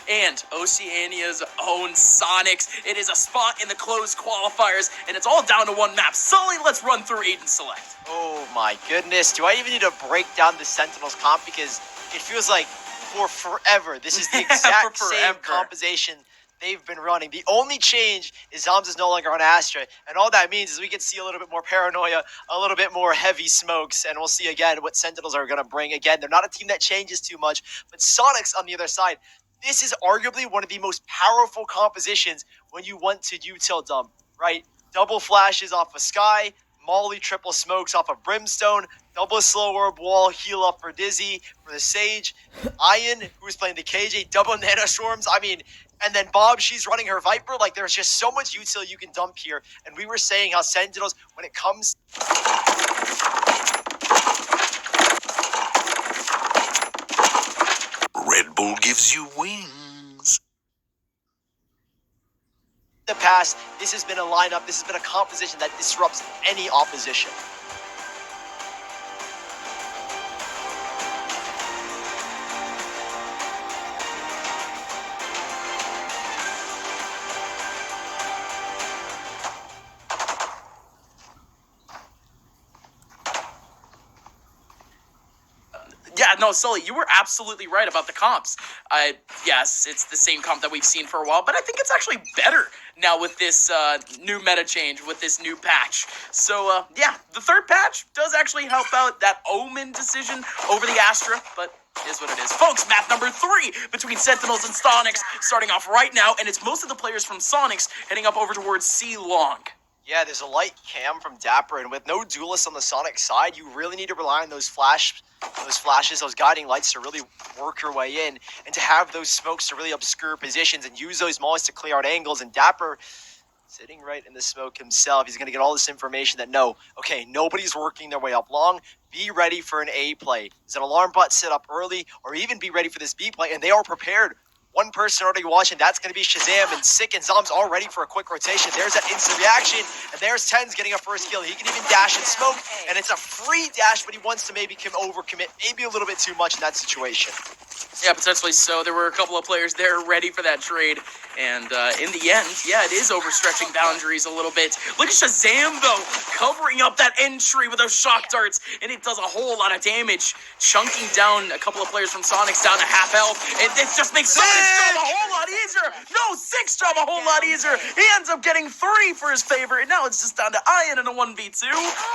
and Oceania's own Soniqs. It is a spot in the closed qualifiers, and it's all down to one map. Sully, let's run through Aiden Select. Oh my goodness, do I even need to break down the Sentinels comp? Because it feels like for forever, this is the exact same composition they've been running. The only change is Zoms is no longer on Astra, and all that means is we can see a little bit more paranoia, a little bit more heavy smokes, and we'll see again what Sentinels are going to bring. Again, they're not a team that changes too much, but Soniqs on the other side, this is arguably one of the most powerful compositions when you want to util dump, right? Double flashes off of Sky, Molly triple smokes off of Brimstone, double slow orb wall, heal up for Dizzy, for the Sage, Ian, who's playing the KJ, double nano storms, I mean, and then Bob, she's running her Viper. Like, there's just so much util you can dump here. And we were saying how Sentinels, when it comes... Red Bull gives you wings. The past, this has been a lineup, this has been a composition that disrupts any opposition. Yeah, no, Sully, you were absolutely right about the comps. Yes, it's the same comp that we've seen for a while, but I think it's actually better now with this new meta change, with this new patch. So, yeah, the third patch does actually help out that Omen decision over the Astra, but it is what it is. Folks, map number 3 between Sentinels and Soniqs starting off right now, and it's most of the players from Soniqs heading up over towards C Long. Yeah, there's a light cam from Dapper, and with no duelists on the Sonic side, you really need to rely on those flashes, those guiding lights to really work your way in, and to have those smokes to really obscure positions and use those mollies to clear out angles. And Dapper, sitting right in the smoke himself, he's going to get all this information that okay, nobody's working their way up long. Be ready for an A play. Is an alarm bot set up early, or even be ready for this B play, and they are prepared. One person already watching, that's going to be Shazam, and Sick and Zom's all ready for a quick rotation. There's that instant reaction, and there's Tens getting a first kill. He can even dash and smoke, and it's a free dash, but he wants to maybe overcommit, maybe a little bit too much in that situation. Yeah, potentially so. There were a couple of players there ready for that trade, and in the end, yeah, it is overstretching boundaries a little bit. Look at Shazam, though, covering up that entry with those shock darts, and it does a whole lot of damage, chunking down a couple of players from Soniqs down to half health, and this just makes Soniqs' job a whole lot easier. No, 6 job a whole lot easier. He ends up getting 3 for his favor, and now it's just down to Ian in a 1v2.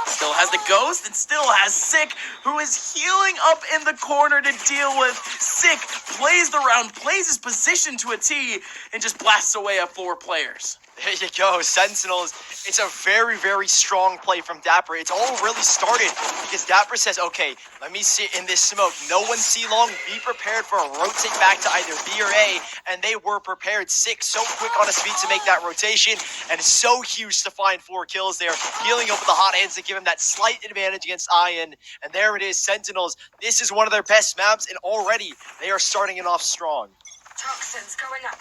Still has the Ghost, and still has Sick, who is healing up in the corner to deal with. Sick plays the round, plays his position to a T, and just blasts away at 4 players. There you go, Sentinels. It's a very, very strong play from Dapper. It's all really started because Dapper says, okay, let me sit in this smoke. No one see long. Be prepared for a rotate back to either B or A. And they were prepared. Sick, so quick on his feet to make that rotation. And it's so huge to find 4 kills there. Healing up with the hot hands to give him that slight advantage against Ian. And there it is, Sentinels. This is one of their best maps, and already they are starting it off strong. Toxins going up.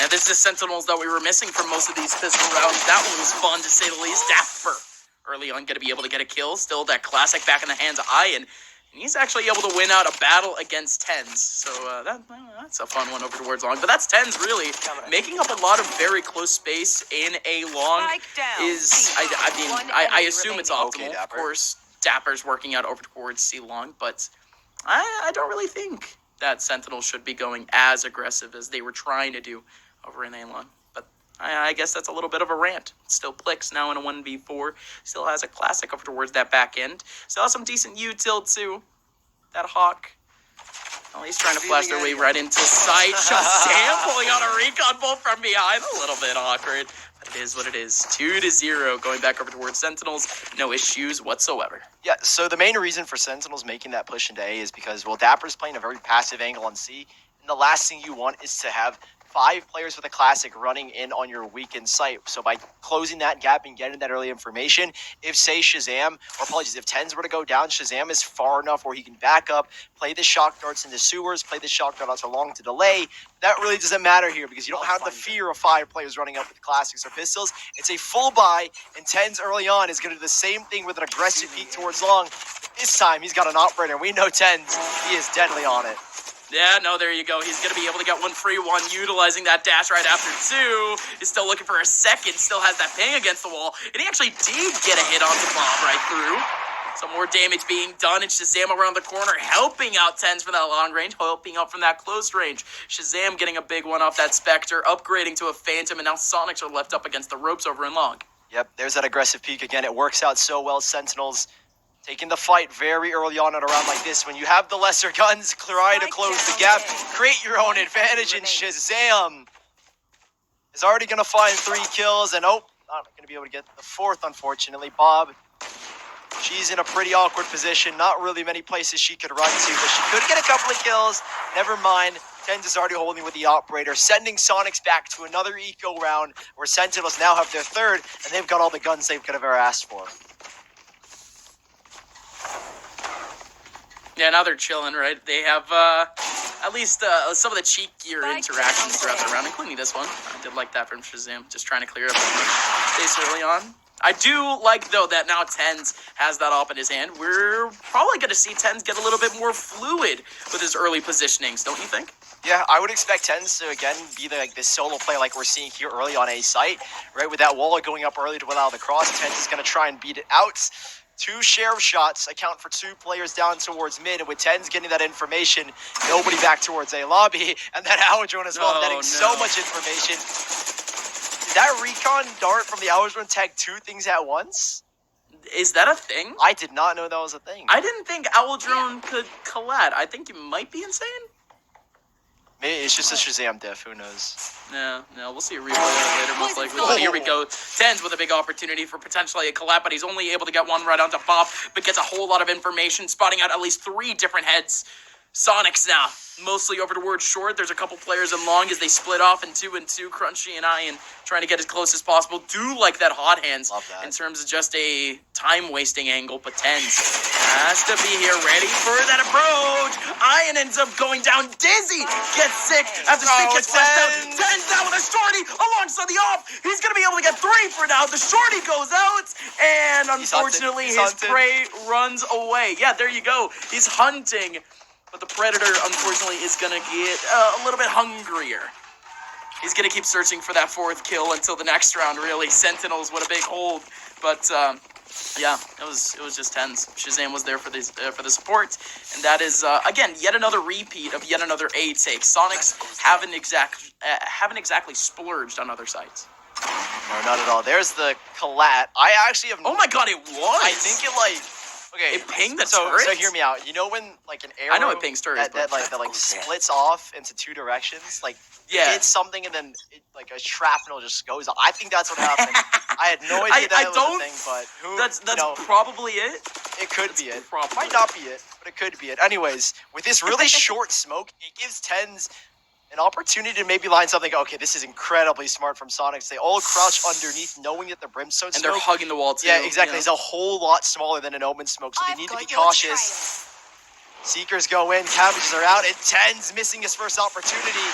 And this is Sentinels that we were missing from most of these pistol rounds. That one was fun, to say the least. Dapper early on going to be able to get a kill. Still that classic back in the hands of Ian. And he's actually able to win out a battle against Tens. So that's a fun one over towards Long. But that's Tens, really. Making up a lot of very close space in a Long is, I assume it's optimal. Of course, Dapper's working out over towards C Long. But I don't really think that Sentinels should be going as aggressive as they were trying to do over in A-Long. But I guess that's a little bit of a rant. Still Plix now in a 1v4. Still has a classic over towards that back end. Still has some decent util too. That Hawk. Well, he's trying to flash their way right into sight. Shazam pulling out a recon bolt from behind. A little bit awkward. But it is what it is. 2-0 going back over towards Sentinels. No issues whatsoever. Yeah, so the main reason for Sentinels making that push into A is because, well, Dapper's playing a very passive angle on C. And the last thing you want is to have 5 players with a classic running in on your weakened site. So by closing that gap and getting that early information, if say Shazam, or apologies, if Tens were to go down, Shazam is far enough where he can back up, play the shock darts into sewers, play the shock dart out to long to delay. That really doesn't matter here because you don't have the fear of 5 players running up with classics or pistols. It's a full buy, and Tens early on is going to do the same thing with an aggressive peek towards long. But this time he's got an operator, and we know Tens, he is deadly on it. Yeah, no, there you go. He's going to be able to get one free one, utilizing that dash right after 2. He's still looking for a second, still has that ping against the wall, and he actually did get a hit onto Bob right through. Some more damage being done, and Shazam around the corner, helping out Tens from that long range, helping out from that close range. Shazam getting a big one off that Spectre, upgrading to a Phantom, and now Soniqs are left up against the ropes over in long. Yep, there's that aggressive peek again. It works out so well. Sentinels taking the fight very early on at a round like this. When you have the lesser guns, try to close the gap, create your own advantage, and Shazam is already going to find 3 kills, and not going to be able to get the 4th, unfortunately. Bob, she's in a pretty awkward position. Not really many places she could run to, but she could get a couple of kills. Never mind. Tens is already holding with the operator, sending Soniqs back to another eco round where Sentinels now have their 3rd, and they've got all the guns they could have ever asked for. Yeah, now they're chilling, right? They have at least some of the cheekier interactions throughout the round, including this one. I did like that from Shazam, just trying to clear up space early on. I do like, though, that now Tens has that op in his hand. We're probably going to see Tens get a little bit more fluid with his early positionings, don't you think? Yeah, I would expect Tens to, again, be like this solo play like we're seeing here early on A site, right? With that wall going up early to allow the cross, Tens is going to try and beat it out. 2 sheriff shots account for 2 players down towards mid, and with Tens getting that information, nobody back towards A lobby, and that Hour Drone as well, getting so much information. Did that recon dart from the Hour Drone tag 2 things at once? Is that a thing? I did not know that was a thing. I didn't think Owl Drone could collide. I think you might be insane. Maybe it's just a Shazam diff, who knows? No, we'll see a replay of it later, most likely. But here we go. Tens with a big opportunity for potentially a collab, but he's only able to get one right onto Bob, but gets a whole lot of information, spotting out at least 3 different heads. Soniqs now, mostly over towards short. There's a couple players in long as they split off in 2 and 2. Crunchy and Ian trying to get as close as possible. Do like that hot hands in terms of just a time-wasting angle, but Tens has to be here ready for that approach. Ian ends up going down dizzy, gets sick after Stick gets flushed out. Tens down with a shorty alongside the off. He's going to be able to get 3 for now. The shorty goes out, and unfortunately his prey runs away. Yeah, there you go. He's hunting. But the Predator, unfortunately, is going to get a little bit hungrier. He's going to keep searching for that 4th kill until the next round, really. Sentinels, what a big hold. But, yeah, it was just Tens. Shazam was there for the support. And that is, again, yet another repeat of yet another A take. Soniqs haven't exactly splurged on other sites. No, not at all. There's the collat. I actually have... Oh, my God, it was! I think it, like... Okay, it pinged the turret? So hear me out. You know when like an arrow I know it pings turrets, that splits off into 2 directions? Like hits something and then like a shrapnel just goes off. I think that's what happened. I had no idea that was a thing, but who That's probably it. It could be it. Might not be it, but it could be it. Anyways, with this really short smoke, it gives Tens an opportunity to maybe line something. Okay, this is incredibly smart from Soniqs. They all crouch underneath, knowing that the brimstone smoke... And they're hugging the wall, too. Yeah, exactly. It's a whole lot smaller than an omen smoke, so they need to be cautious. Seekers go in, cabbages are out, and Tens missing his first opportunity.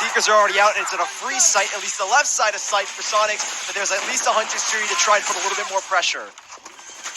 Seekers are already out, and it's at a free site, at least the left side of sight for Soniqs, but there's at least a Hunter's Tree to try and put a little bit more pressure.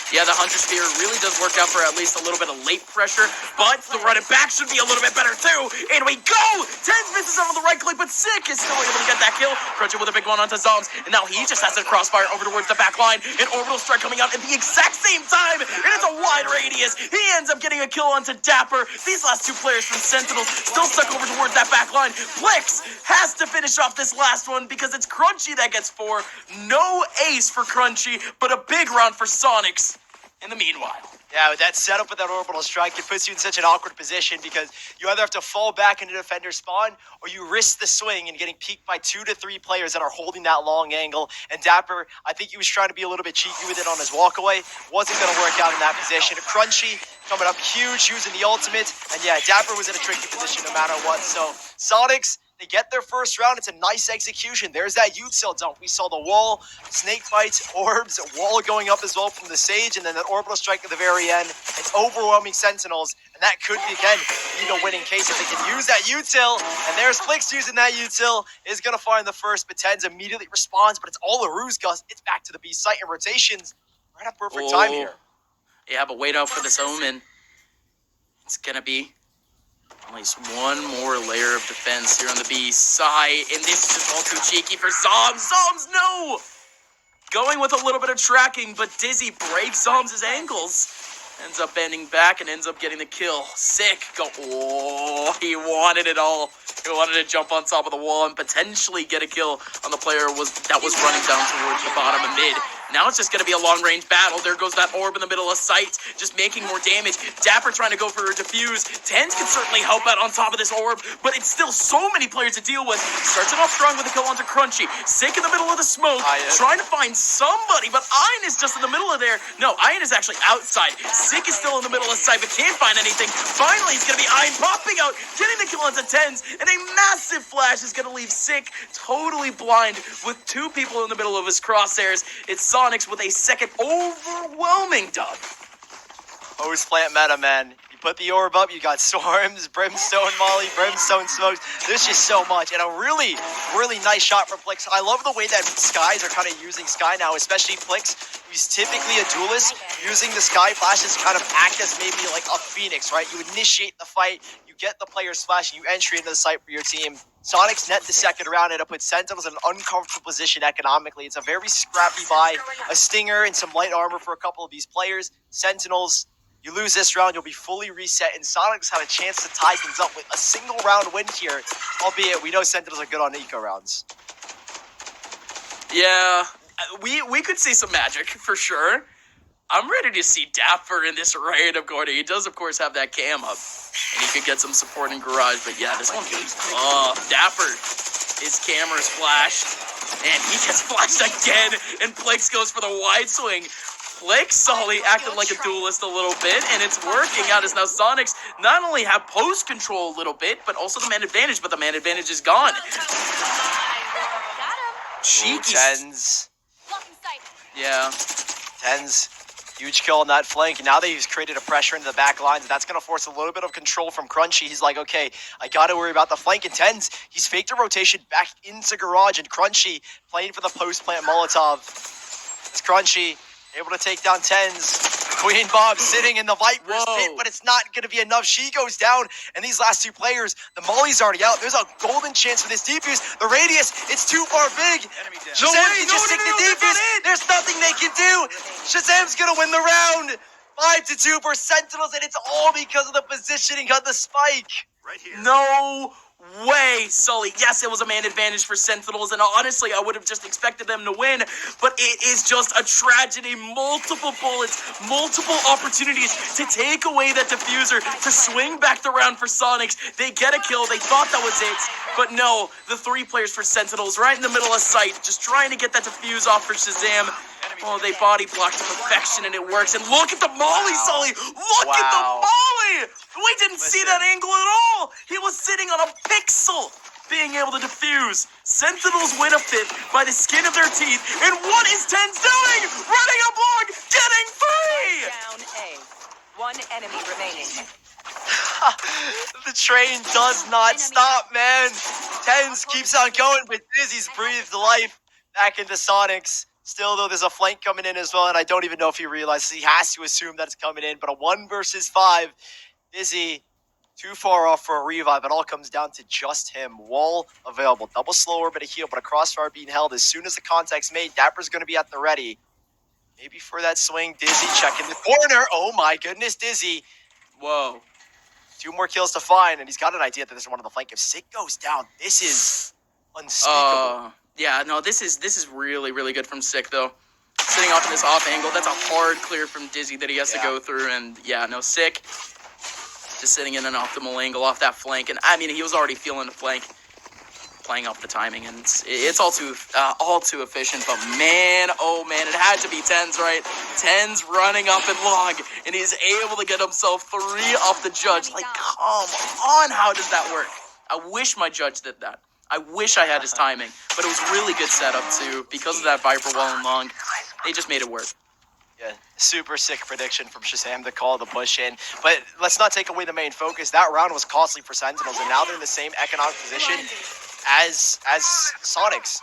Yeah, the Hunter Spear really does work out for at least a little bit of late pressure, but the running back should be a little bit better too. And we go! Tens misses out on the right click, but Sick is still able to get that kill. Crunchy with a big one onto Zombs, and now he just has to crossfire over towards the back line. An orbital strike coming out at the exact same time, and it's a wide radius. He ends up getting a kill onto Dapper. These last 2 players from Sentinels still stuck over towards that back line. Plex has to finish off this last one because it's Crunchy that gets 4. No ace for Crunchy, but a big round for Soniqs. In the meanwhile. Yeah, with that setup with that orbital strike, it puts you in such an awkward position because you either have to fall back into defender spawn or you risk the swing and getting peeked by 2 to 3 players that are holding that long angle. And Dapper, I think he was trying to be a little bit cheeky with it on his walkaway. Wasn't going to work out in that position. Crunchy coming up huge, using the ultimate. And yeah, Dapper was in a tricky position no matter what. So Soniqs They get their first round. It's a nice execution. There's that util dump. We saw the wall, snake bites, orbs, wall going up as well from the Sage, and then that orbital strike at the very end. It's overwhelming Sentinels, and that could be, again, be the winning case if they can use that util. And there's Flix using that util. Is going to find the first, but Tens immediately responds, but it's all a ruse, Gus. It's back to the B site, and rotations right at perfect time here. Yeah, but wait out for this Omen. It's going to be at least one more layer of defense here on the B side, and this is just all too cheeky for Zoms. Zoms, no! Going with a little bit of tracking, but Dizzy breaks Zoms' ankles. Ends up bending back and ends up getting the kill. Sick. Oh, he wanted it all. He wanted to jump on top of the wall and potentially get a kill on the player that was running down towards the bottom of mid. Now it's just going to be a long-range battle. There goes that orb in the middle of sight, just making more damage. Dapper trying to go for a defuse. Tens can certainly help out on top of this orb, but it's still so many players to deal with. Starts it off strong with a kill onto Crunchy. Sick in the middle of the smoke, trying to find somebody, but Ian is just in the middle of there. No, Ian is actually outside. Sick is still in the middle of sight, but can't find anything. Finally, it's going to be Ian popping out, getting the kill onto Tens, and a massive flash is going to leave Sick totally blind with two people in the middle of his crosshairs. It's Soniqs with a second overwhelming dub. Post plant meta, man. You put the orb up, you got Storms, Brimstone Molly, Brimstone Smokes. There's just so much. And a really, really nice shot from Flix. I love the way that Skies are kind of using Sky now, especially Flix, who's typically a duelist, using the Sky flashes to kind of act as maybe like a Phoenix, right? You initiate the fight, you get the player's flash, and you entry into the site for your team. Soniqs net the second round, and it puts Sentinels in an uncomfortable position economically. It's a very scrappy buy, a Stinger and some light armor for a couple of these players. Sentinels, you lose this round, you'll be fully reset, and Soniqs had a chance to tie things up with a single round win here, albeit we know Sentinels are good on eco rounds. Yeah, we could see some magic for sure. I'm ready to see Dapper in this random corner. He does, of course, have that cam up, and he could get some support in Garage, but yeah, this one feels tough. Dapper, his camera's flashed, and he gets flashed again, and Flix goes for the wide swing. Flix solely acted like a duelist a little bit, and it's working out as now Soniqs not only have post control a little bit, but also the man advantage, but the man advantage is gone. Cheeky. Tens. Yeah. Tens. Huge kill on that flank. Now they've created a pressure into the back lines, and that's going to force a little bit of control from Crunchy. He's like, okay, I got to worry about the flank. And Tens, he's faked a rotation back into Garage, and Crunchy playing for the post-plant Molotov. It's Crunchy able to take down Tens. Queen Bob sitting in the Viper's pit, but it's not going to be enough. She goes down, and these last two players, the Molly's already out. There's a golden chance for this defuse. The radius, it's too far big. Shazam can just take the defuse. There's nothing they can do. Shazam's going to win the round. 5-2 for Sentinels, and it's all because of the positioning of the spike. Right here. No way, Sully. Yes, it was a man advantage for Sentinels, and honestly, I would have just expected them to win, but it is just a tragedy. Multiple bullets, multiple opportunities to take away that diffuser, to swing back the round for Soniqs. They get a kill. They thought that was it, but no, the three players for Sentinels right in the middle of sight, just trying to get that diffuse off for Shazam. Oh, they body blocked to perfection, and it works. And look at the Molly, Sully! Look at the Molly! We didn't see that angle at all! He was sitting on a pixel, being able to defuse. Sentinels win a fifth by the skin of their teeth. And what is Tens doing? Running a block, getting free! Down A. One enemy remaining. The train does not stop, man. Tens keeps on going, but Dizzy's breathed life back into Soniqs. Still, though, there's a flank coming in as well, and I don't even know if he realizes. He has to assume that it's coming in, but a 1 versus 5. Dizzy, too far off for a revive. It all comes down to just him. Wall available. Double slower, but a heal, but a crossfire being held. As soon as the contact's made, Dapper's going to be at the ready. Maybe for that swing, Dizzy checking the corner. Oh, my goodness, Dizzy. Whoa. 2 more kills to find, and he's got an idea that there's one on the flank. If Sick goes down, this is unspeakable. Yeah, no, this is really, really good from Sick, though. Sitting off in this off angle, that's a hard clear from Dizzy that he has to go through, and yeah, no, Sick just sitting in an optimal angle off that flank, and I mean, he was already feeling the flank, playing off the timing, and it's all too efficient, but man, oh man, it had to be Tens, right? Tens running up and long, and he's able to get himself 3 off the judge. Like, come on, how does that work? I wish my judge did that. I wish I had his timing, but it was really good setup too. Because of that Viper wall and long, they just made it work. Yeah, super sick prediction from Shazam to call the push in. But let's not take away the main focus. That round was costly for Sentinels, and now they're in the same economic position as Soniqs.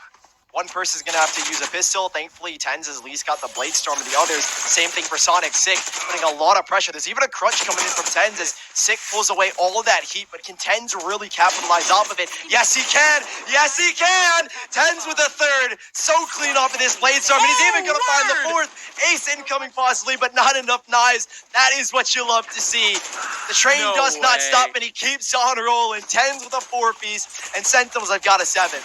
One person's going to have to use a pistol. Thankfully, Tens has at least got the Blade Storm of the others. Same thing for Soniqs. Sick putting a lot of pressure. There's even a crunch coming in from Tens as Sick pulls away all of that heat, but can Tens really capitalize off of it? Yes, he can! Yes, he can! Tens with a third. So clean off of this Blade Storm, and he's even going to find the fourth. Ace incoming possibly, but not enough knives. That is what you love to see. The train does not stop, and he keeps on rolling. Tens with a 4-piece, and Sentinels have got a 7.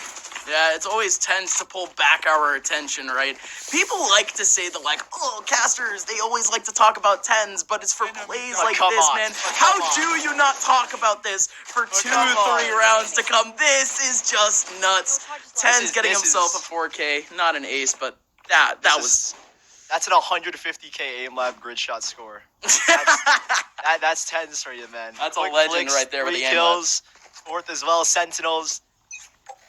Yeah, it's always tends to pull back our attention, right? People like to say that, like, oh, casters, they always like to talk about tens, but it's for plays like this, man. How do you not talk about this for 2-3 rounds to come? This is just nuts. Tens getting himself a 4K, not an ace, but that was... That's an 150k aim lab grid shot score. That's Tens for you, man. That's a legend right there with the 3 kills, 4th as well, Sentinels.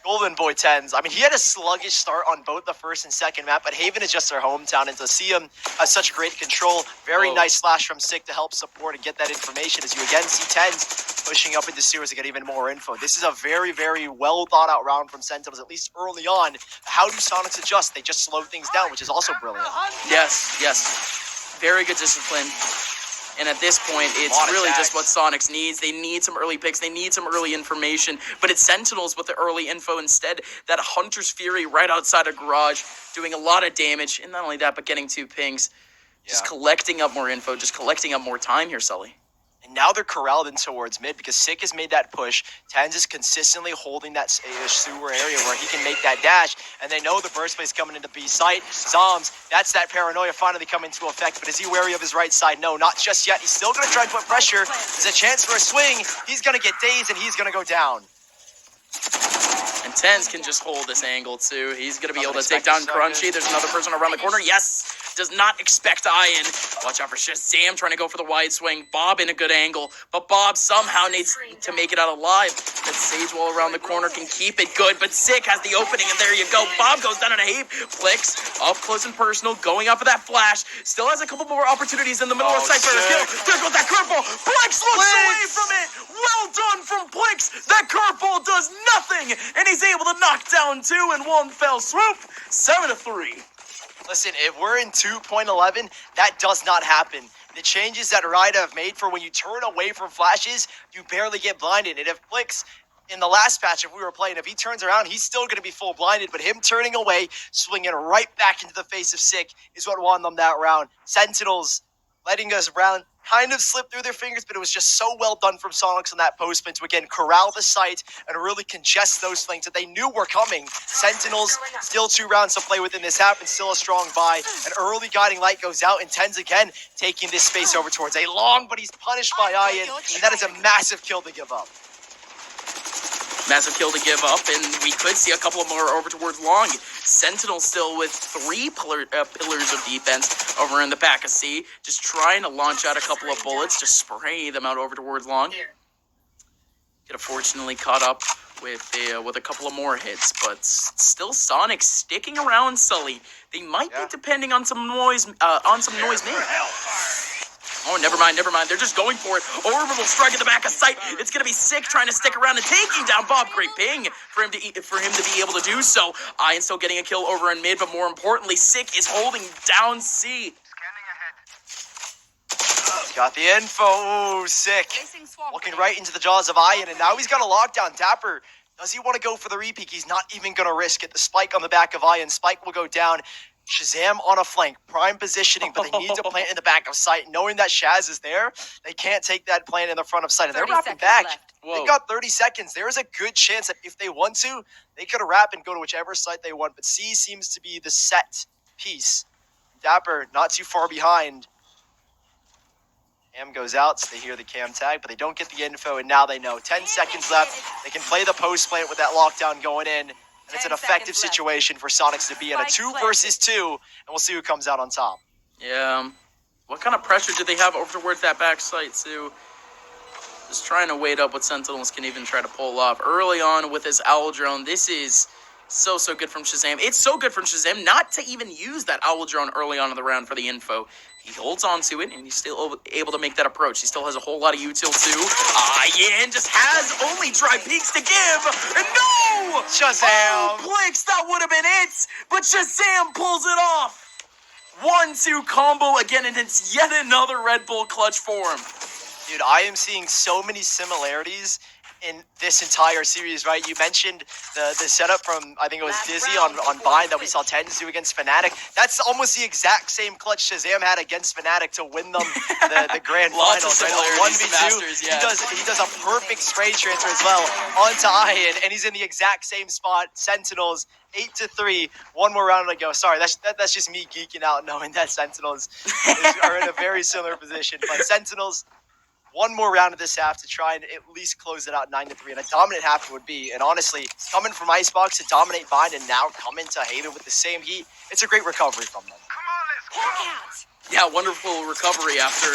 Golden Boy Tens. I mean, he had a sluggish start on both the first and second map, but Haven is just their hometown, and to see him have such great control, very nice slash from Sick to help support and get that information as you again see Tens pushing up into sewers to get even more info. This is a very, very well thought out round from Sentinels, at least early on. How do Soniqs adjust? They just slow things down, which is also brilliant. Yes. Very good discipline. And at this point, it's really just what Soniqs needs. They need some early picks. They need some early information. But it's Sentinels with the early info instead. That Hunter's Fury right outside of Garage doing a lot of damage. And not only that, but getting 2 pings. Just collecting up more info. Just collecting up more time here, Sully. And now they're corralled in towards mid because Sick has made that push. Tens is consistently holding that sewer area where he can make that dash. And they know the burst plays coming into B site. Zoms, that's that paranoia finally coming to effect. But is he wary of his right side? No, not just yet. He's still going to try and put pressure. There's a chance for a swing. He's going to get dazed and he's going to go down. And Tens can just hold this angle too. He's going to be able to take down Crunchy. There's another person around the corner. Yes! Does not expect Ian. Watch out for Shazam trying to go for the wide swing. Bob in a good angle, but Bob somehow needs to make it out alive. That Sage Wall around the corner can keep it good, but Sick has the opening, and there you go. Bob goes down in a heap. Flicks up close and personal, going up for that flash. Still has a couple more opportunities in the middle of sight for a kill. There goes that curveball. Blix looks away from it. Well done from Blix. That curveball does nothing, and he's able to knock down 2 in one fell swoop. 7-3. Listen, if we're in 2.11, that does not happen. The changes that Ryda have made for when you turn away from flashes, you barely get blinded. And if Flicks, in the last patch, if we were playing, if he turns around, he's still going to be full blinded. But him turning away, swinging right back into the face of Sick is what won them that round. Sentinels letting us round kind of slipped through their fingers, but it was just so well done from Soniqs on that postman to again corral the site and really congest those flanks that they knew were coming. Sentinels still 2 rounds to play within this half and still a strong buy. An early guiding light goes out and Tens again taking this space over towards a long, but he's punished by Ian, and that is a massive kill to give up. Massive kill to give up, and we could see a couple more over towards long. Sentinel still with 3 pillars of defense over in the back of C, just trying to launch out a couple of bullets, just spray them out over towards long. Get unfortunately caught up with a couple of more hits, but still Sonic sticking around. Sully, they might be depending on some noise, mid. Oh, never mind. They're just going for it. Orbital strike in the back of sight. It's going to be Sick trying to stick around and taking down Bob. Great ping for him to be able to do so. Ian still getting a kill over in mid, but more importantly, Sick is holding down C. Got the info. Ooh, Sick. Looking right into the jaws of Ian, and now he's got a lockdown. Dapper, does he want to go for the repeat? He's not even going to risk it. The spike on the back of Ian. Spike will go down. Shazam on a flank, prime positioning, but they need to plant in the back of sight. Knowing that Shaz is there, they can't take that plant in the front of sight, and they're wrapping back. They've got 30 seconds. There is a good chance that if they want to, they could wrap and go to whichever site they want, but C seems to be the set piece. Dapper, not too far behind. Cam goes out, so they hear the cam tag, but they don't get the info, and now they know. 10 seconds left. They can play the post plant with that lockdown going in. And it's an effective situation for Soniqs to be in a 2 versus 2, and we'll see who comes out on top. Yeah. What kind of pressure do they have over towards that back site, too? Just trying to wait up what Sentinels can even try to pull off. Early on with his Owl Drone, this is so good from Shazam. It's so good from Shazam not to even use that Owl Drone early on in the round for the info. He holds on to it, and he's still able to make that approach. He still has a whole lot of util too. Ian just has only dry peaks to give. And no! Shazam! Oh, Blix, that would have been it! But Shazam pulls it off! 1-2 combo again, and it's yet another Red Bull clutch for him. Dude, I am seeing so many similarities in this entire series, right? You mentioned the setup from, I think it was Dizzy on Bind that we saw Tens do against Fnatic. That's almost the exact same clutch Shazam had against Fnatic to win them the grand Lots finals. of Right? similarities to Masters, yeah. He does a perfect spray transfer as well onto Ian, and he's in the exact same spot. Sentinels 8-3, one more round to go. Sorry, that's just me geeking out knowing that Sentinels are in a very similar position. But Sentinels, one more round of this half to try and at least close it out 9-3, and a dominant half it would be. And honestly, coming from Icebox to dominate Bind and now come into Halo with the same heat, it's a great recovery from them. Yeah, wonderful recovery after,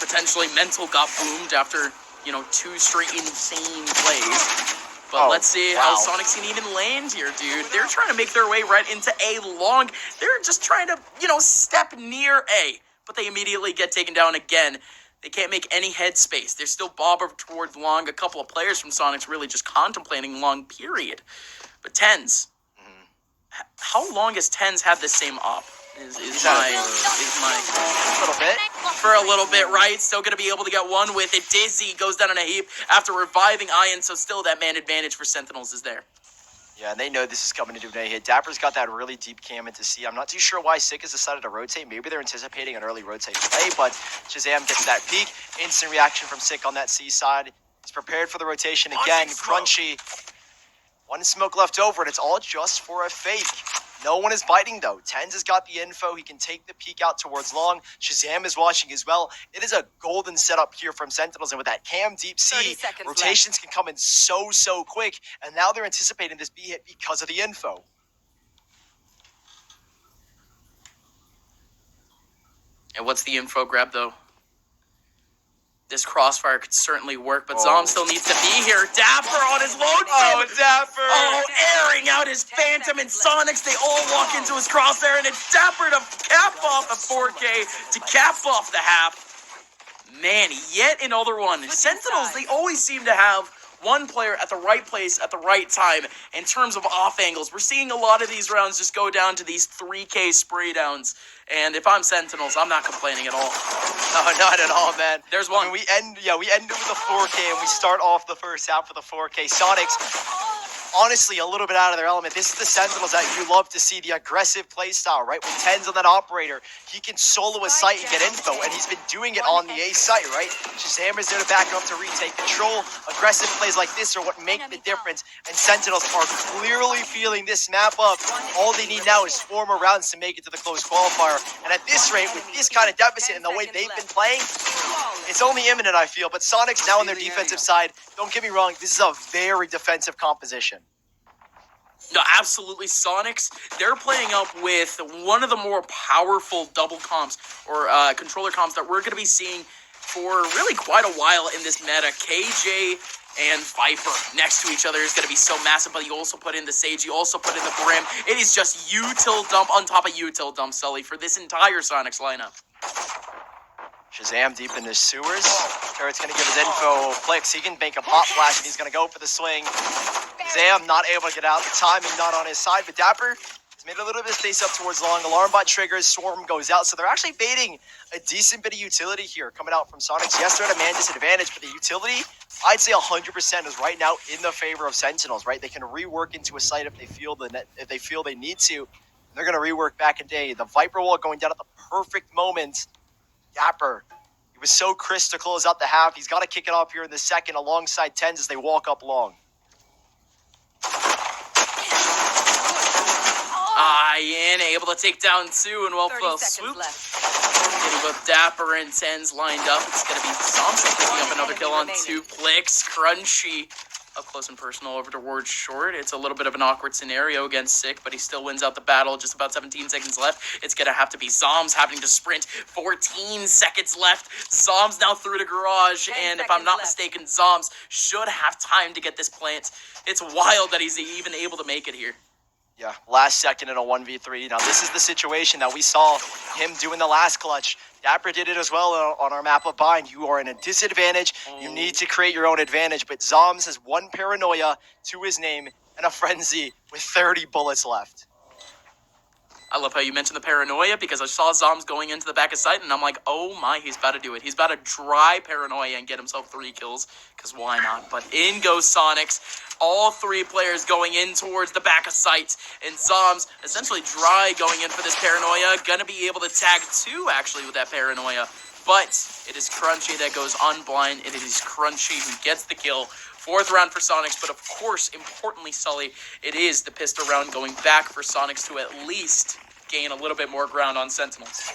potentially Mental got boomed after, 2 straight insane plays. But let's see how Soniqs can even land here, dude. They're trying to make their way right into A long. They're just trying to, step near A. But they immediately get taken down again. They can't make any headspace. They're still bobbing towards long. A couple of players from Soniqs really just contemplating long, period. But Tens, how long has Tens had the same op? Is my a little bit. For a little bit, right? Still gonna be able to get one with it. Dizzy goes down in a heap after reviving Ian, so still that man advantage for Sentinels is there. Yeah, and they know this is coming to do an A hit. Dapper's got that really deep cam into C. I'm not too sure why Sick has decided to rotate. Maybe they're anticipating an early rotate play, but Shazam gets that peek. Instant reaction from Sick on that C side. He's prepared for the rotation again. Crunchy. One smoke left over, and it's all just for a fake. No one is biting, though. Tens has got the info. He can take the peek out towards long. Shazam is watching as well. It is a golden setup here from Sentinels, and with that cam deep C, rotations can come in so quick, and now they're anticipating this B hit because of the info. And what's the info grab, though? This crossfire could certainly work, but Zom still needs to be here. Dapper on his lonesome. Oh, Dapper. Oh, airing out his Phantom and Soniqs. They all walk into his crosshair, and it's Dapper to cap off a 4K, to cap off the half. Man, yet another one. Sentinels, they always seem to have one player at the right place at the right time in terms of off angles. We're seeing a lot of these rounds just go down to these 3K spray downs. And if I'm Sentinels, I'm not complaining at all. No, not at all, man. There's one. I mean, we end with a 4K, and we start off the first half with a 4K. Soniqs, honestly, a little bit out of their element. This is the Sentinels that you love to see, the aggressive play style, right? With Tens on that operator, he can solo a site and get info, and he's been doing it on the A site, right? Shazam is there to back up to retake control. Aggressive plays like this are what make the difference, and Sentinels are clearly feeling this map up. All they need now is 4 more rounds to make it to the close qualifier, and at this rate, with this kind of deficit and the way they've been playing, it's only imminent, I feel. But Soniqs now on their defensive side, don't get me wrong, this is a very defensive composition. No, absolutely. Soniqs, they're playing up with one of the more powerful double comps or controller comps that we're going to be seeing for really quite a while in this meta. KJ and Viper next to each other is going to be so massive, but you also put in the Sage, you also put in the Brim. It is just util dump on top of util dump, Sully, for this entire Soniqs lineup. Shazam deep in the sewers. Turret's going to give his info. Flix, he can make a pop flash, and he's going to go for the swing. Shazam not able to get out. The timing not on his side, but Dapper has made a little bit of space up towards long. Alarm bot triggers, Swarm goes out, so they're actually baiting a decent bit of utility here coming out from Soniqs. Yes, they're at a man disadvantage, but the utility, I'd say 100% is right now in the favor of Sentinels, right? They can rework into a site if they feel they need to. They're going to rework back in day. The Viper wall going down at the perfect moment. Dapper, he was so crisp to close out the half. He's got to kick it off here in the second alongside Tens as they walk up long. Ian able to take down 2 and well swoop. Getting both Dapper and Tens lined up. It's going to be Thompson picking up another kill on 2. Plix, Crunchy up close and personal over towards short. It's a little bit of an awkward scenario against Sick, but he still wins out the battle. Just about 17 seconds left. It's going to have to be Zoms having to sprint. 14 seconds left. Zoms now through the garage, and if I'm not mistaken, Zoms should have time to get this plant. It's wild that he's even able to make it here. Yeah, last second in a 1v3. Now, this is the situation that we saw him do in the last clutch. Dapper did it as well on our map of Bind. You are in a disadvantage. You need to create your own advantage. But Zoms has one Paranoia to his name and a Frenzy with 30 bullets left. I love how you mentioned the Paranoia because I saw Zoms going into the back of sight and I'm like, oh my, he's about to do it. He's about to dry Paranoia and get himself 3 kills because why not? But in goes Soniqs. All 3 players going in towards the back of sight. And Zoms essentially dry going in for this Paranoia. Gonna be able to tag 2 actually with that Paranoia. But it is Crunchy that goes unblind. It is Crunchy who gets the kill. 4th round for Soniqs, but of course, importantly, Sully, it is the pistol round going back for Soniqs to at least gain a little bit more ground on Sentinels.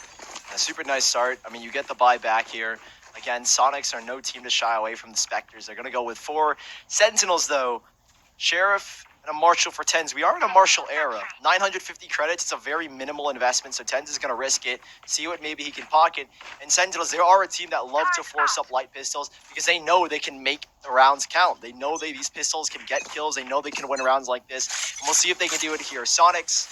A super nice start. I mean, you get the buy back here. Again, Soniqs are no team to shy away from the Spectres. They're going to go with 4. Sentinels, though, Sheriff and a Marshal for 10s. We are in a Marshal era. 950 credits. It's a very minimal investment, so 10s is going to risk it, see what maybe he can pocket. And Sentinels, they are a team that love to force up light pistols because they know they can make the rounds count. They know these pistols can get kills. They know they can win rounds like this. And we'll see if they can do it here. Soniqs,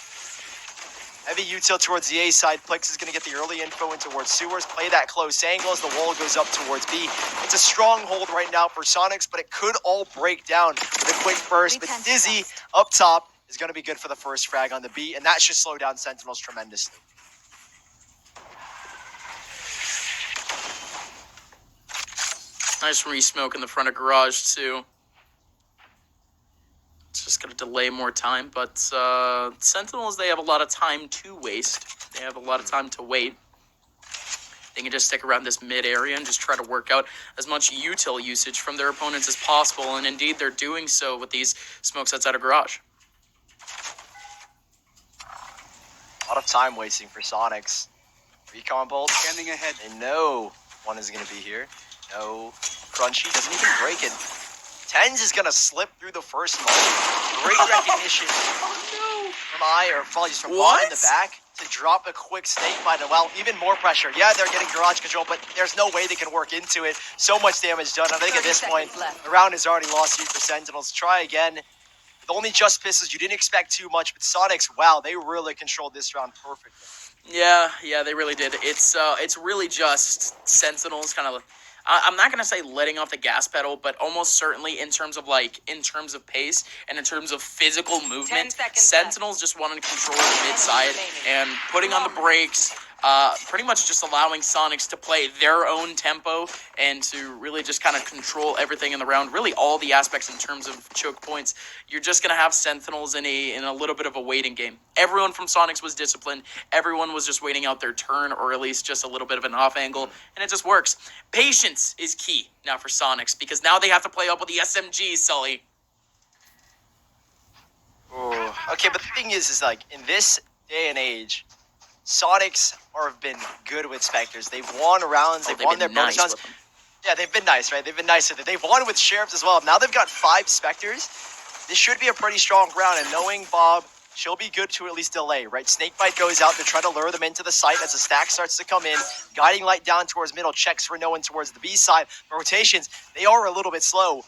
heavy util towards the A side. Plix is going to get the early info in towards sewers. Play that close angle as the wall goes up towards B. It's a stronghold right now for Soniqs, but it could all break down with a quick burst. But Dizzy up top is going to be good for the first frag on the B, and that should slow down Sentinels tremendously. Nice re-smoke in the front of garage, too. It's just going to delay more time, but Sentinels, they have a lot of time to waste. They have a lot of time to wait. They can just stick around this mid area and just try to work out as much util usage from their opponents as possible, and indeed they're doing so with these smokes outside of garage. A lot of time wasting for Soniqs. Recon bolt. Standing ahead. They know one is going to be here. No. Crunchy doesn't even break it. Tens is going to slip through the first moment. Great recognition from apologies, from Vaughn in the back to drop a quick snake bite. Well, even more pressure. Yeah, they're getting garage control, but there's no way they can work into it. So much damage done. I think at this point, the round is already lost here for Sentinels. Try again. With only just pistols, you didn't expect too much, but Soniqs, wow, they really controlled this round perfectly. Yeah, they really did. It's really just Sentinels kind of. I'm not gonna say letting off the gas pedal, but almost certainly in terms of pace and in terms of physical movement, Sentinels just wanted to control the mid side and putting on the brakes. Pretty much just allowing Soniqs to play their own tempo and to really just kind of control everything in the round. Really, all the aspects in terms of choke points. You're just gonna have Sentinels in a little bit of a waiting game. Everyone from Soniqs was disciplined. Everyone was just waiting out their turn, or at least just a little bit of an off angle, and it just works. Patience is key now for Soniqs because now they have to play up with the SMGs, Sully. Ooh. Okay, but the thing is like in this day and age, Soniqs have been good with Spectres. They've won rounds. They've won their bonus rounds. Yeah, they've been nice, right? They've been nice with it. They've won with Sheriffs as well. Now they've got 5 Spectres. This should be a pretty strong round, and knowing Bob, she'll be good to at least delay, right? Snakebite goes out. They're trying to lure them into the site as the stack starts to come in. Guiding light down towards middle. Checks for no one towards the B side. Rotations, they are a little bit slow.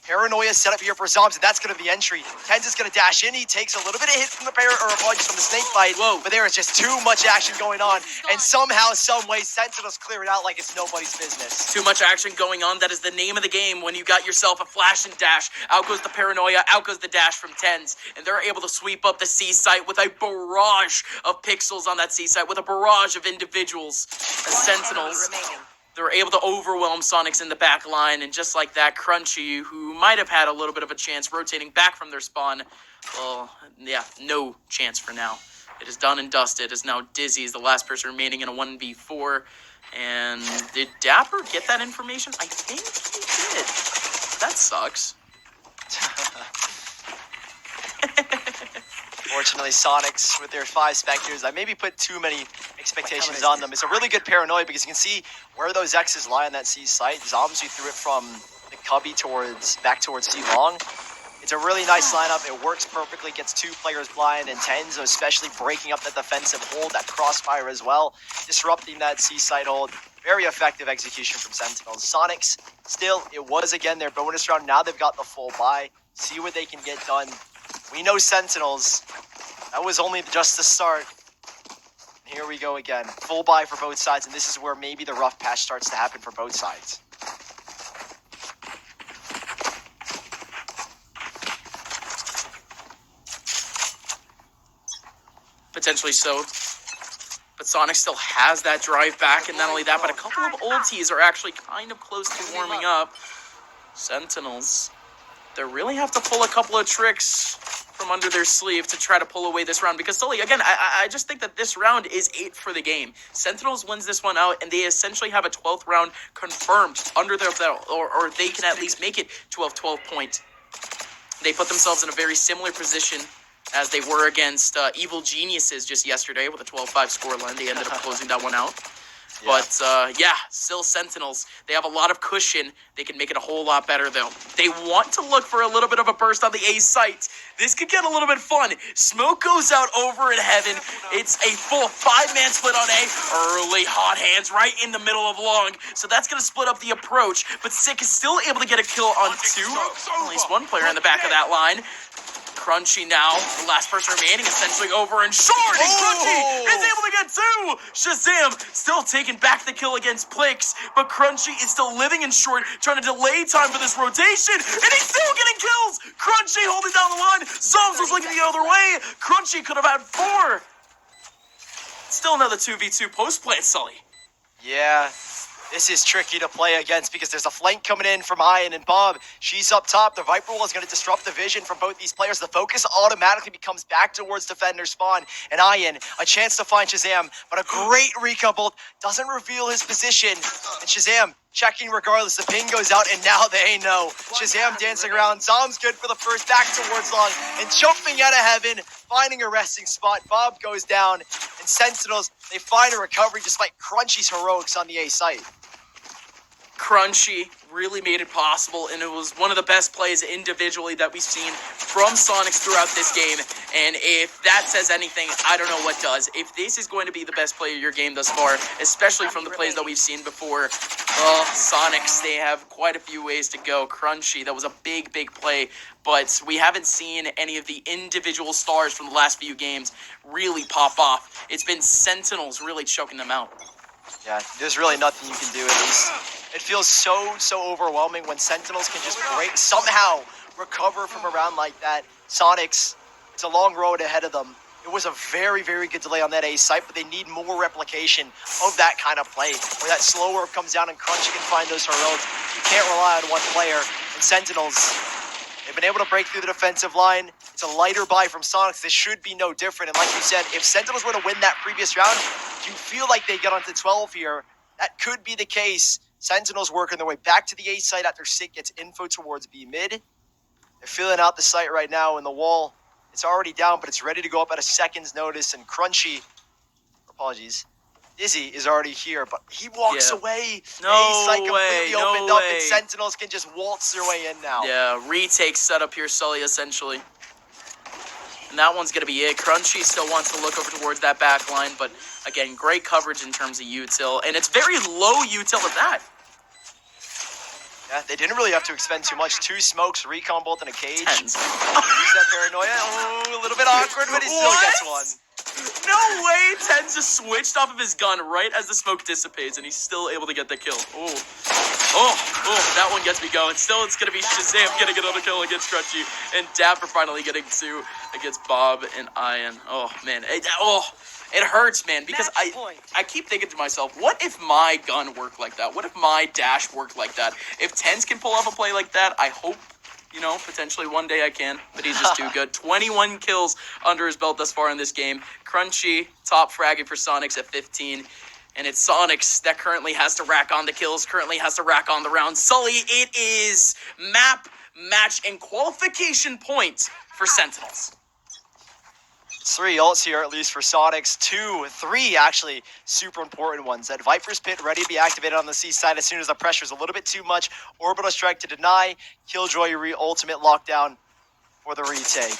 Paranoia set up here for Zoms, and that's going to be entry. Tens is going to dash in. He takes a little bit of hit from the apologies from the snake bite. Whoa. But there is just too much action going on. And somehow, some way, Sentinels clear it out like it's nobody's business. Too much action going on. That is the name of the game when you got yourself a flash and dash. Out goes the Paranoia. Out goes the dash from Tens. And they're able to sweep up the C site with a barrage of pixels on that C site, with a barrage of individuals. As Sentinels, they're able to overwhelm Soniqs in the back line, and just like that, Crunchy, who might have had a little bit of a chance rotating back from their spawn, well, yeah, no chance for now. It is done and dusted, as now Dizzy is the last person remaining in a 1v4. And did Dapper get that information? I think he did. That sucks. Fortunately, Soniqs with their 5 Spectres, I maybe put too many expectations on them. It's a really good Paranoia because you can see where those X's lie on that C site. Zombs, you threw it from the Cubby back towards C Long. It's a really nice lineup. It works perfectly, gets 2 players blind, and Tenzo especially breaking up that defensive hold, that crossfire as well, disrupting that C side hold. Very effective execution from Sentinels. Soniqs, still, it was again their bonus round. Now they've got the full buy. See what they can get done. We know Sentinels. That was only just the start. Here we go again. Full buy for both sides, and this is where maybe the rough patch starts to happen for both sides. Potentially so. But Sonic still has that drive back, and not only that, but a couple of ultis are actually kind of close to warming up. Sentinels, they really have to pull a couple of tricks from under their sleeve to try to pull away this round, because Sully, again, I just think that this round is 8 for the game. Sentinels wins this one out, and they essentially have a 12th round confirmed under their belt, or they can at least make it to a 12 point. They put themselves in a very similar position as they were against Evil Geniuses just yesterday with a 12-5 scoreline. They ended up closing that one out. Yeah. But, still Sentinels. They have a lot of cushion. They can make it a whole lot better, though. They want to look for a little bit of a burst on the A site. This could get a little bit fun. Smoke goes out over in heaven. It's a full 5-man split on A. Early hot hands right in the middle of long. So that's going to split up the approach. But Sick is still able to get a kill on 2. At least one player in the back of that line. Crunchy now, the last person remaining, essentially over and short, and Crunchy is able to get 2! Shazam still taking back the kill against Plix, but Crunchy is still living in short, trying to delay time for this rotation, and he's still getting kills! Crunchy holding down the line, Zombs was looking the other way, Crunchy could have had 4! Still another 2v2 post-plant, Sully. Yeah. This is tricky to play against because there's a flank coming in from Ian and Bob. She's up top. The Viper Wall is going to disrupt the vision from both these players. The focus automatically becomes back towards defender spawn. And Ian, a chance to find Shazam, but a great recon bolt doesn't reveal his position. And Shazam checking regardless. The ping goes out, and now they know. Shazam dancing around. Zom's good for the first, back towards long, and jumping out of heaven, finding a resting spot. Bob goes down, and Sentinels, they find a recovery despite Crunchy's heroics on the A site. Crunchy really made it possible, and it was one of the best plays individually that we've seen from Soniqs throughout this game. And if that says anything, I don't know what does. If this is going to be the best play of your game thus far, especially from the plays that we've seen before, well, Soniqs, they have quite a few ways to go. Crunchy, that was a big, big play, but we haven't seen any of the individual stars from the last few games really pop off. It's been Sentinels really choking them out. Yeah, there's really nothing you can do. It feels so overwhelming when Sentinels can just somehow recover from a round like that. Soniqs, it's a long road ahead of them. It was a very, very good delay on that A site, but they need more replication of that kind of play, where that slow work comes down and Crunchy can find those heroics. You can't rely on one player. And Sentinels, they've been able to break through the defensive line. It's a lighter buy from Soniqs. This should be no different. And like you said, if Sentinels were to win that previous round, you feel like they get onto 12 here. That could be the case. Sentinels working their way back to the A site after Sick gets info towards B mid. They're filling out the site right now, and the wall, it's already down, but it's ready to go up at a second's notice. And Crunchy, apologies, Dizzy is already here, but he walks away. No A site way, completely opened up, and Sentinels can just waltz their way in now. Yeah, retake setup here, Sully, essentially. And that one's going to be it. Crunchy still wants to look over towards that back line, but again, great coverage in terms of util, and it's very low util at that. Yeah, they didn't really have to expend too much. 2 smokes, recon bolt, and a cage. Tens. Use that paranoia. Oh, a little bit awkward, but he still gets one. No way! Tens just switched off of his gun right as the smoke dissipates, and he's still able to get the kill. Oh, that one gets me going. Still, it's going to be Shazam getting another kill against Crunchy, and Dapper finally getting 2 against Bob and Ian. Oh, man. It hurts, man, because I keep thinking to myself, what if my gun worked like that? What if my dash worked like that? If Tens can pull off a play like that, I hope, potentially one day I can, but he's just too good. 21 kills under his belt thus far in this game. Crunchy, top fragging for Soniqs at 15. And it's Soniqs that currently has to rack on the kills, currently has to rack on the rounds. Sully, it is map, match, and qualification point for Sentinels. 3 ults here, at least for Soniqs. 2, 3 actually super important ones. That Viper's Pit ready to be activated on the C side as soon as the pressure is a little bit too much. Orbital Strike to deny. Killjoy ultimate lockdown for the retake.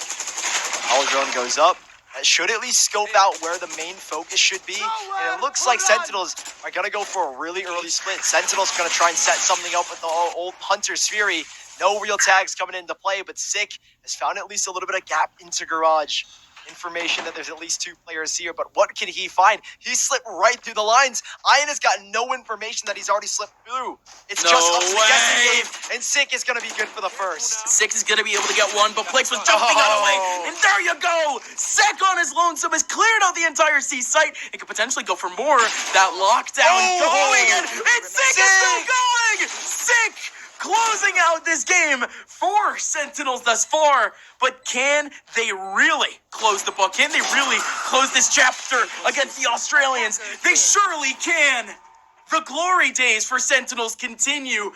Hull drone goes up. That should at least scope out where the main focus should be. And it looks like Sentinels are going to go for a really early split. Sentinels going to try and set something up with the old Hunter's Fury. No real tags coming into play, but Sick has found at least a little bit of gap into Garage. Information that there's at least 2 players here, but what can he find? He slipped right through the lines. Ian has got no information that he's already slipped through. It's just up to the guessing game, and Sick is going to be good for the first. Sick is going to be able to get one, but Plix was jumping out of the way, and there you go! Sick on his lonesome has cleared out the entire C site and could potentially go for more. That lockdown going, and Sick is still going! Sick! Closing out this game for Sentinels thus far, but can they really close the book? Can they really close this chapter against the Australians? They surely can. The glory days for Sentinels continue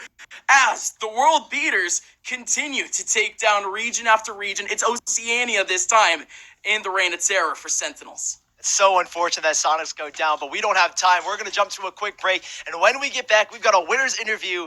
as the world beaters continue to take down region after region. It's Oceania this time in the Reign of Terror for Sentinels. It's so unfortunate that Soniqs go down, but we don't have time. We're going to jump to a quick break, and when we get back, we've got a winner's interview